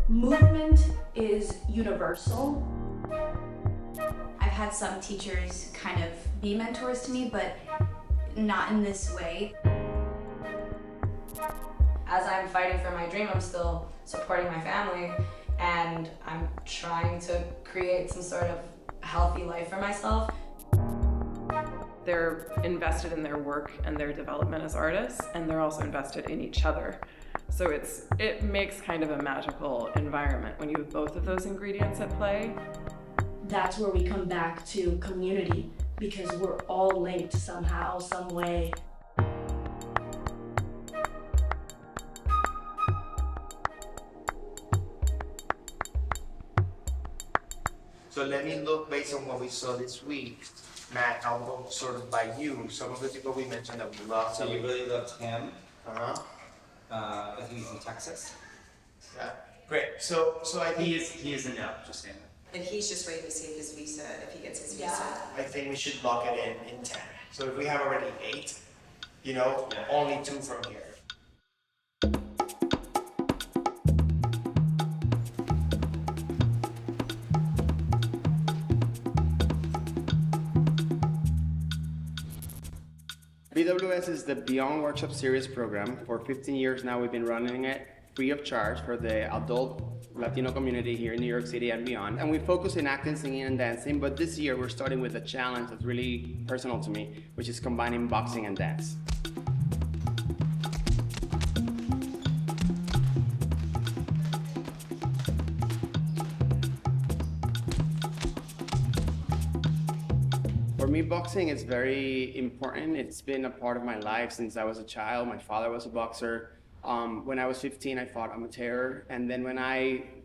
Movement is universal. I've had some teachers kind of be mentors to me, but not in this way. As I'm fighting for my dream, I'm still supporting my family, and I'm trying to create some sort of healthy life for myself. They're invested in their work and their development as artists, and they're also invested in each other. So it makes kind of a magical environment when you have both of those ingredients at play. That's where we come back to community, because we're all linked somehow, some way. So let me look based on what we saw this week. Matt, I'll go sort of by you. Some of the people we mentioned that we love. So you really loved him. Uh-huh. I think he's in Texas. Yeah. Great. So I think He is a no, just saying that. And he's just waiting to see his visa, if he gets his visa. I think we should lock it in 10. So if we have already 8, only 2 from here. BWS is the Beyond Workshop Series program. For 15 years now, we've been running it free of charge for the adult Latino community here in New York City and beyond. And we focus in acting, singing, and dancing, but this year we're starting with a challenge that's really personal to me, which is combining boxing and dance. For me, boxing is very important. It's been a part of my life since I was a child. My father was a boxer. When I was 15, I fought amateur. And then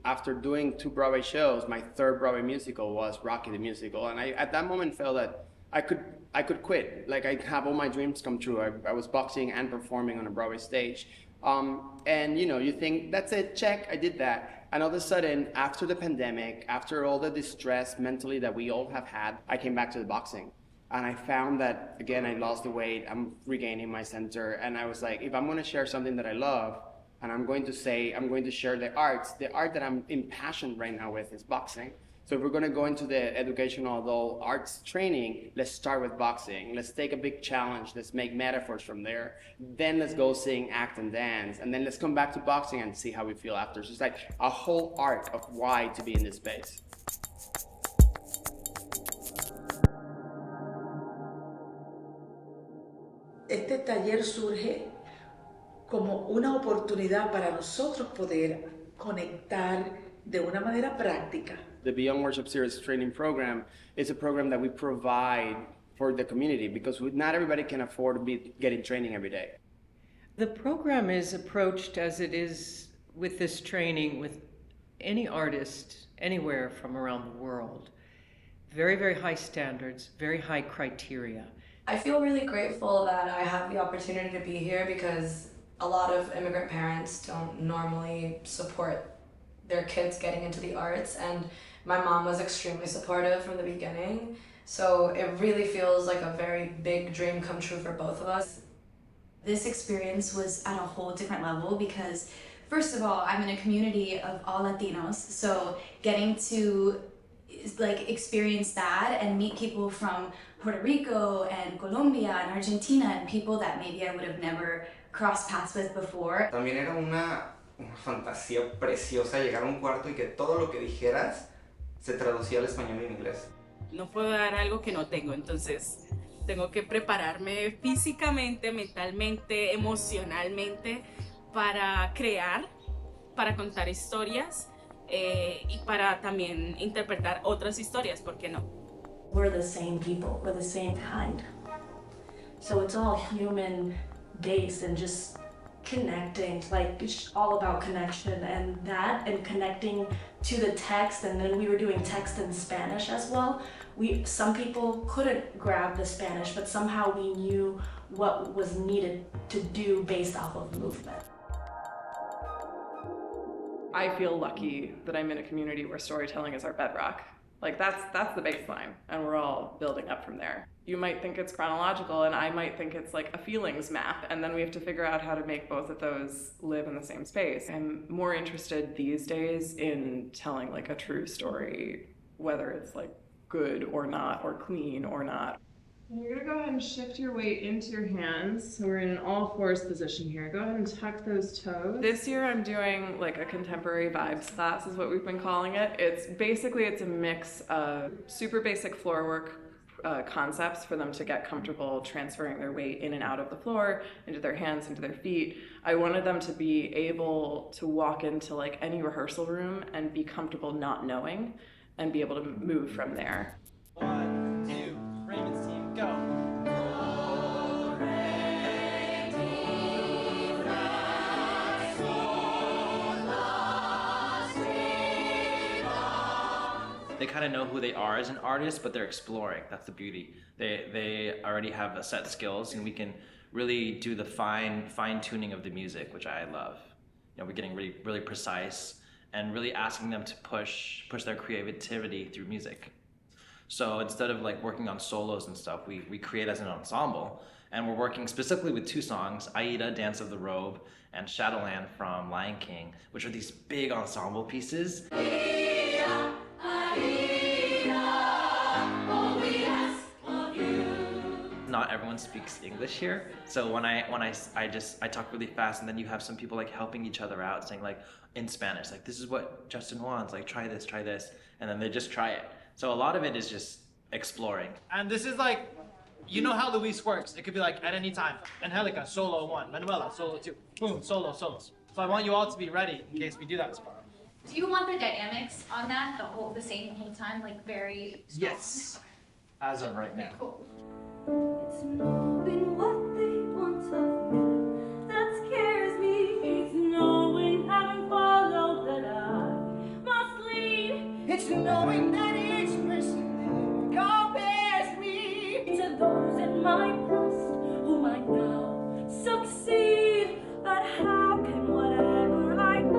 after doing 2 Broadway shows, my 3rd Broadway musical was Rocky the Musical. And I, at that moment, felt that I could quit. Like, I have all my dreams come true. I was boxing and performing on a Broadway stage. And you think, that's it, check, I did that. And all of a sudden, after the pandemic, after all the distress mentally that we all have had, I came back to the boxing. And I found that, again, I lost the weight, I'm regaining my center, and I was like, if I'm gonna share something that I love, and I'm going to share the art that I'm impassioned right now with is boxing. So if we're gonna go into the educational adult arts training, let's start with boxing. Let's take a big challenge, let's make metaphors from there. Then let's go sing, act, and dance. And then let's come back to boxing and see how we feel after. So it's like a whole arc of why to be in this space. Este taller surge como una oportunidad para nosotros poder conectar de una manera práctica. The Beyond Worship Series training program is a program that we provide for the community because not everybody can afford to be getting training every day. The program is approached as it is with this training with any artist anywhere from around the world. Very, very high standards, very high criteria. I feel really grateful that I have the opportunity to be here because a lot of immigrant parents don't normally support their kids getting into the arts, and my mom was extremely supportive from the beginning. So it really feels like a very big dream come true for both of us. This experience was at a whole different level because, first of all, I'm in a community of all Latinos, so getting to experience that and meet people from Puerto Rico and Colombia and Argentina and people that maybe I would have never crossed paths with before. También era una fantasía preciosa llegar a un cuarto y que todo lo que dijeras se traducía al español y en inglés. No puedo dar algo que no tengo, entonces tengo que prepararme físicamente, mentalmente, emocionalmente para crear, para contar historias y para también interpretar otras historias, ¿por qué no? We're the same people, we're the same kind. So it's all human based and just connecting, like it's all about connection and connecting to the text. And then we were doing text in Spanish as well. Some people couldn't grab the Spanish, but somehow we knew what was needed to do based off of movement. I feel lucky that I'm in a community where storytelling is our bedrock. Like that's the baseline, and we're all building up from there. You might think it's chronological, and I might think it's like a feelings map, and then we have to figure out how to make both of those live in the same space. I'm more interested these days in telling like a true story, whether it's like good or not, or clean or not. You're gonna go ahead and shift your weight into your hands. So we're in an all fours position here. Go ahead and tuck those toes. This year I'm doing like a contemporary vibes class is what we've been calling it. It's a mix of super basic floor work concepts for them to get comfortable transferring their weight in and out of the floor, into their hands, into their feet. I wanted them to be able to walk into like any rehearsal room and be comfortable not knowing and be able to move from there. 1, 2, Raymond's team, go. They kind of know who they are as an artist, but they're exploring. That's the beauty. They already have a set skills, and we can really do the fine tuning of the music, which I love. You know, we're getting really precise and really asking them to push their creativity through music. So instead of like working on solos and stuff, we create as an ensemble, and we're working specifically with 2 songs, Aida, Dance of the Robe, and Shadowland from Lion King, which are these big ensemble pieces. Not everyone speaks English here, so when I talk really fast, and then you have some people like helping each other out, saying like in Spanish, like this is what Justin wants, like try this, and then they just try it. So a lot of it is just exploring. And this is like, you know how Luis works. It could be like at any time. Angelica, solo 1. Manuela, solo 2. Boom, solos. So I want you all to be ready in case we do that tomorrow. Do you want the dynamics on that the same the whole time, like very strong? Yes, as of right now. Cool. It's knowing what they want of me that scares me. It's knowing, having followed that I must lead. It's knowing that each person compares me to those in my past who might now succeed. But how can whatever I do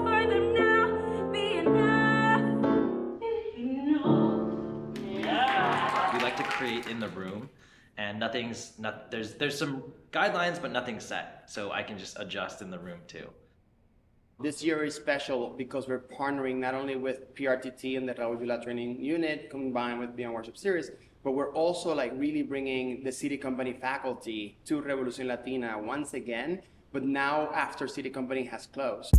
for them now be enough? If you know. We like to create in the room, and there's some guidelines, but nothing's set, so I can just adjust in the room too. This year is special because we're partnering not only with PRTT and the R.Evolución Training Unit combined with Beyond Worship Series, but we're also like really bringing the City Company faculty to R.Evolución Latina once again, but now after City Company has closed.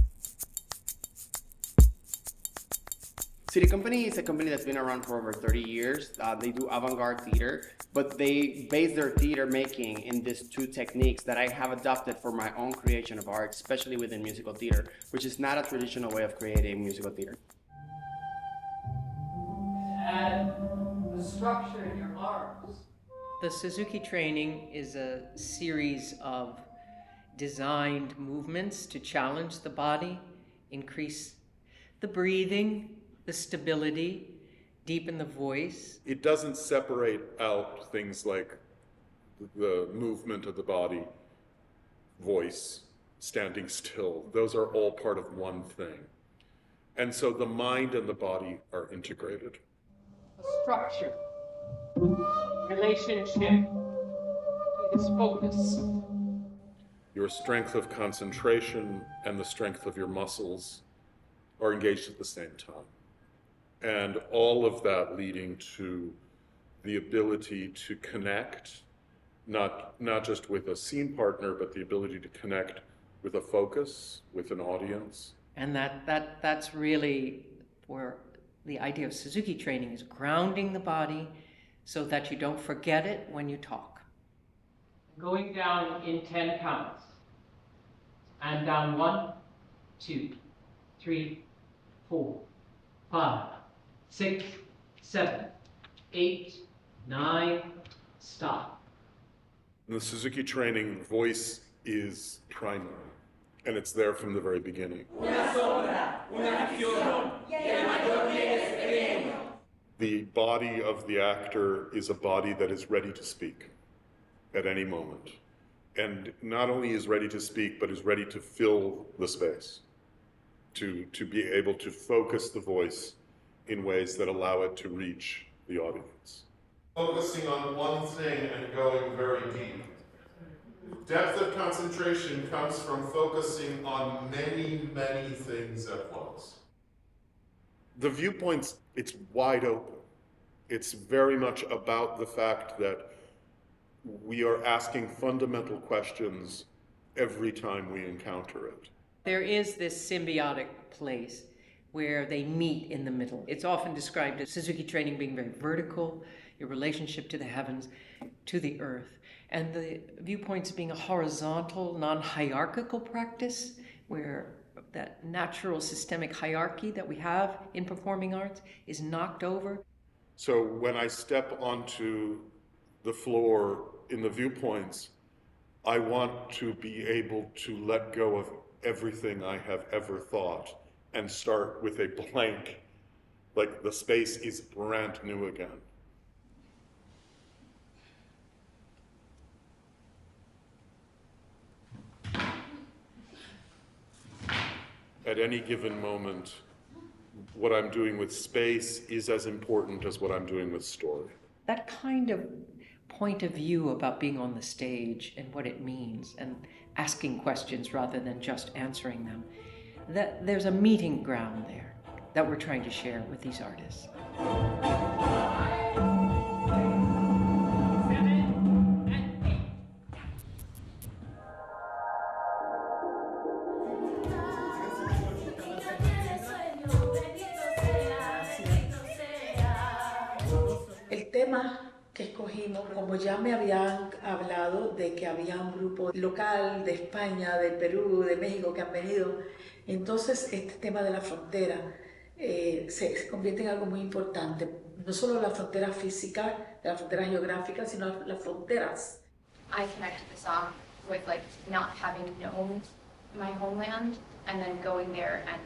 City Company is a company that's been around for over 30 years. They do avant-garde theater, but they base their theater making in these 2 techniques that I have adopted for my own creation of art, especially within musical theater, which is not a traditional way of creating musical theater. Add the structure in your arms. The Suzuki training is a series of designed movements to challenge the body, increase the breathing, the stability, deepen the voice. It doesn't separate out things like the movement of the body, voice, standing still. Those are all part of one thing. And so the mind and the body are integrated. A structure, relationship, is focus. Your strength of concentration and the strength of your muscles are engaged at the same time. And all of that leading to the ability to connect, not just with a scene partner, but the ability to connect with a focus, with an audience. And that's really where the idea of Suzuki training is, grounding the body so that you don't forget it when you talk. Going down in 10 counts. And down 1, 2, 3, 4, 5, 6, 7, 8, 9, stop. In the Suzuki training, voice is primary, and it's there from the very beginning. The body of the actor is a body that is ready to speak at any moment. And not only is ready to speak, but is ready to fill the space, to be able to focus the voice in ways that allow it to reach the audience. Focusing on one thing and going very deep. Depth of concentration comes from focusing on many, many things at once. The viewpoints, it's wide open. It's very much about the fact that we are asking fundamental questions every time we encounter it. There is this symbiotic place where they meet in the middle. It's often described as Suzuki training being very vertical, your relationship to the heavens, to the earth, and the viewpoints being a horizontal, non-hierarchical practice where that natural systemic hierarchy that we have in performing arts is knocked over. So when I step onto the floor in the viewpoints, I want to be able to let go of everything I have ever thought and start with a blank, like the space is brand new again. At any given moment, what I'm doing with space is as important as what I'm doing with story. That kind of point of view about being on the stage and what it means and asking questions rather than just answering them, that there's a meeting ground there that we're trying to share with these artists. El tema que escogimos, como ya me habían hablado de que había un grupo local de España, de Perú, de México que han venido, entonces este tema de la frontera se convierte en algo muy importante. No solo la frontera física, la frontera geográfica, sino las fronteras. I connected the song with like not having known my homeland and then going there and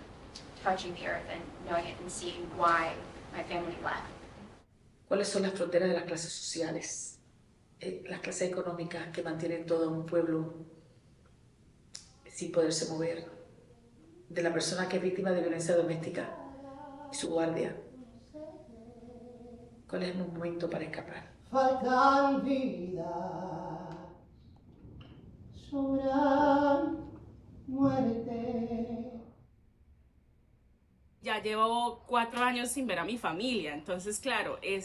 touching the earth and knowing it and seeing why my family left. ¿Cuáles son las fronteras de las clases sociales? Las clases económicas que mantienen todo un pueblo sin poderse mover. De la persona que es víctima de violencia doméstica y su guardia. ¿Cuál es el momento para escapar? Faltan vidas, sobran muerte. Ya llevo 4 años sin ver a mi familia, entonces claro, el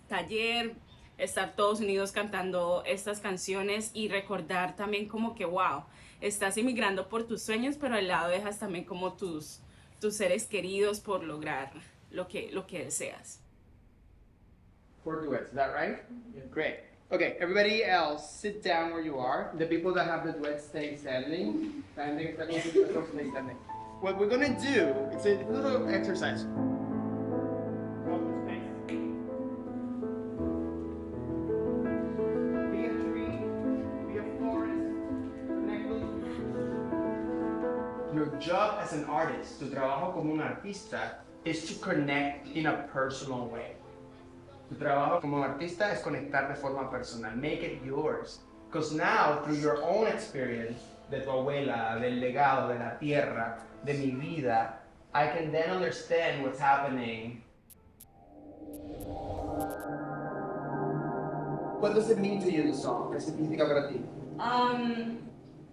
taller, estar todos unidos cantando estas canciones y recordar también como que wow, estás emigrando por tus sueños, pero al lado dejas también como tus seres queridos por lograr lo que deseas. 4 duets, is that right? Yeah. Great. Okay, everybody else, sit down where you are. The people that have the duets stay standing. Stay standing. What we're gonna do, it's a little exercise. Be a tree, be a forest, connect those. Your job as an artist, tu trabajo como un artista, is to connect in a personal way. Tu trabajo como artista es conectar de forma personal. Make it yours. Because now, through your own experience, de tu abuela, del legado, de la tierra, de mi vida, I can then understand what's happening. What does it mean to you, the song? ¿Qué significa para ti?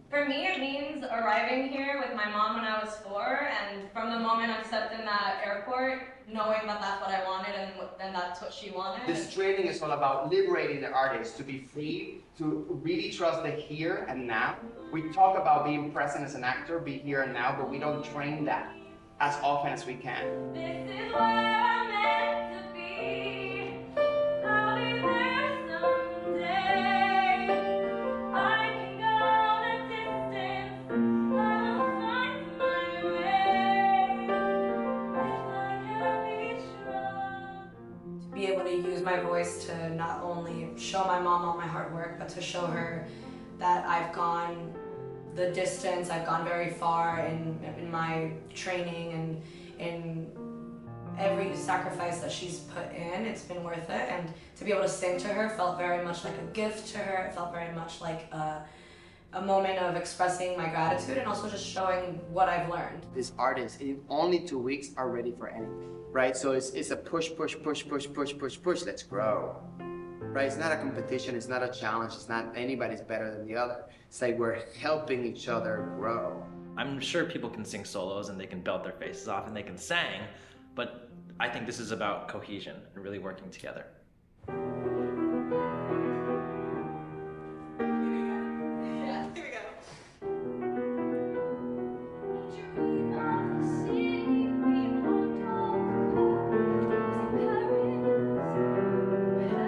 For me, it means arriving here with my mom when I was 4, and from the moment I stepped in that airport, knowing that that's what I wanted and that's what she wanted. This training is all about liberating the artist to be free, to really trust the here and now. We talk about being present as an actor, be here and now, but we don't train that as often as we can. This is where I'm meant to be. I'll be there someday. I can go the distance. I will find my way. If I can be strong. To be able to use my voice to not only show my mom all my hard work, but to show her that I've gone the distance, I've gone very far in my training and in every sacrifice that she's put in, it's been worth it. And to be able to sing to her felt very much like a gift to her. It felt very much like a moment of expressing my gratitude and also just showing what I've learned. These artists, in only 2 weeks, are ready for anything. right? So it's a push, push, push, push, push, push, push, let's grow, right? It's not a competition, it's not a challenge, it's not anybody's better than the other. It's like we're helping each other grow. I'm sure people can sing solos and they can belt their faces off and they can sing, but I think this is about cohesion and really working together.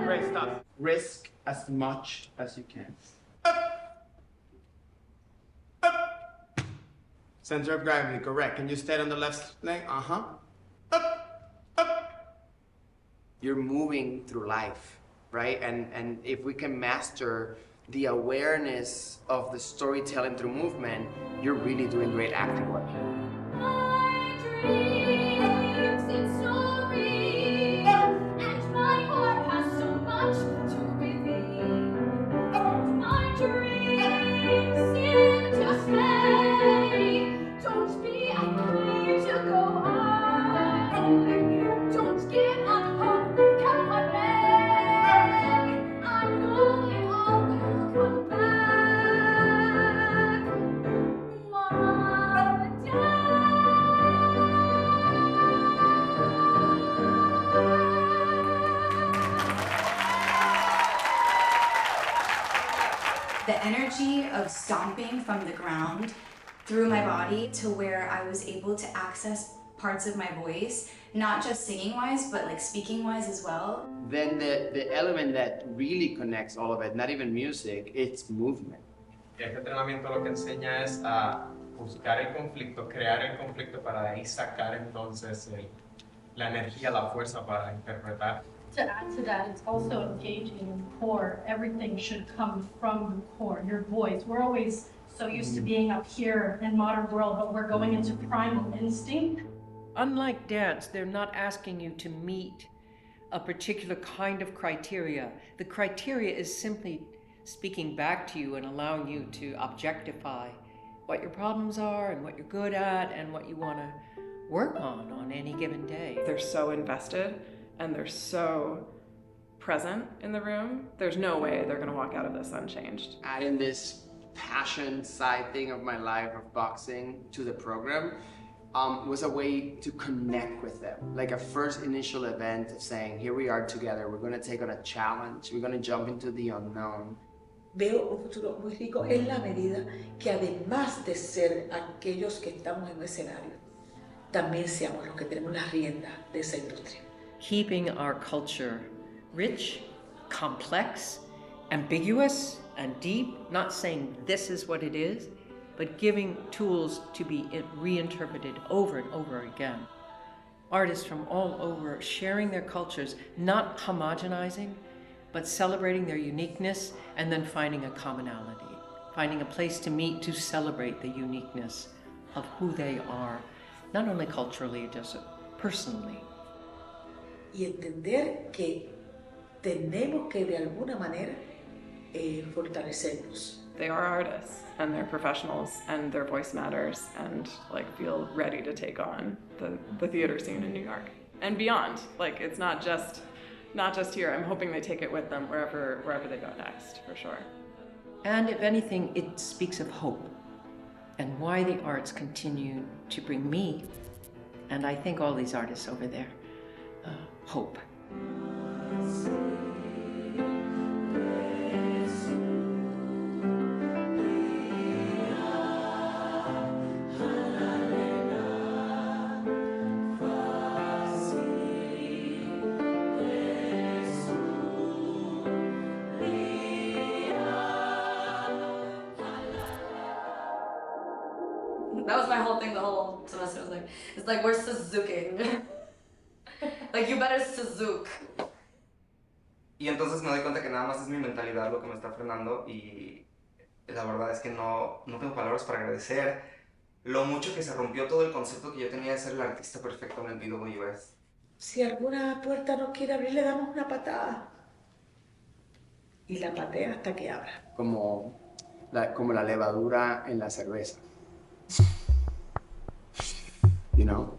Great stuff. Risk as much as you can. Center of gravity, correct. Can you stay on the left leg? Uh-huh. You're moving through life, right? And if we can master the awareness of the storytelling through movement, you're really doing great acting work. The energy of stomping from the ground through my body to where I was able to access parts of my voice, not just singing-wise, but like speaking-wise as well. Then the element that really connects all of it, not even music, it's movement. Este entrenamiento lo que enseña es a buscar el conflicto, crear el conflicto para de ahí sacar entonces la energía, la fuerza para interpretar. To add to that, it's also engaging in the core. Everything should come from the core, your voice. We're always so used to being up here in modern world, but we're going into primal instinct. Unlike dance, they're not asking you to meet a particular kind of criteria. The criteria is simply speaking back to you and allowing you to objectify what your problems are and what you're good at and what you want to work on any given day. They're so invested and they're so present in the room. There's no way they're gonna walk out of this unchanged. Adding this passion side thing of my life of boxing to the program was a way to connect with them. Like a first initial event of saying, here we are together, we're gonna take on a challenge, we're gonna jump into the unknown. Veo un futuro muy rico en la medida que además de ser aquellos que estamos en un escenario, también seamos los que tenemos la rienda de esa industria. Keeping our culture rich, complex, ambiguous, and deep, not saying this is what it is, but giving tools to be reinterpreted over and over again. Artists from all over sharing their cultures, not homogenizing, but celebrating their uniqueness and then finding a commonality, finding a place to meet to celebrate the uniqueness of who they are, not only culturally, just personally. Y entender que tenemos que de alguna manera fortalecernos. They are artists and they're professionals and their voice matters and like feel ready to take on the theater scene in New York and beyond. Like it's not just here. I'm hoping they take it with them wherever they go next, for sure. And if anything, it speaks of hope and why the arts continue to bring me, and I think all these artists over there, hope. That was my whole thing the whole semester. It's like we're Suzuking. Like you better Suzuki. Y entonces me doy cuenta que nada más es mi mentalidad lo que me está frenando y la verdad es que no tengo palabras para agradecer lo mucho que se rompió todo el concepto que yo tenía de ser el artista perfecto en el BWS. Si alguna puerta no quiere abrir, le damos una patada. Y la patea hasta que abra. Como la levadura en la cerveza. You know?